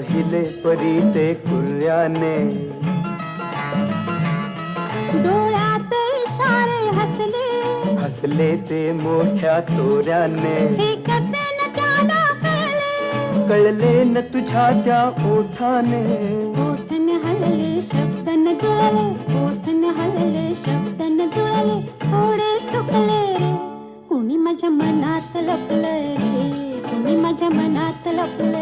पाहिले परी ते कुर्याने, डोळ्यात इशारे हसले, हसले ते मोठ्या तोऱ्याने. हे कसे न त्याला कळले, कळले न तुझ्या त्या ओठाने. ओठन हलले शब्द न जुळले, ओठन हलले शब्द न जुळले, थोडे चुकले रे. कुणी माझ्या मनात लपलंय रे, कुणी माझ्या मनात लपलंय.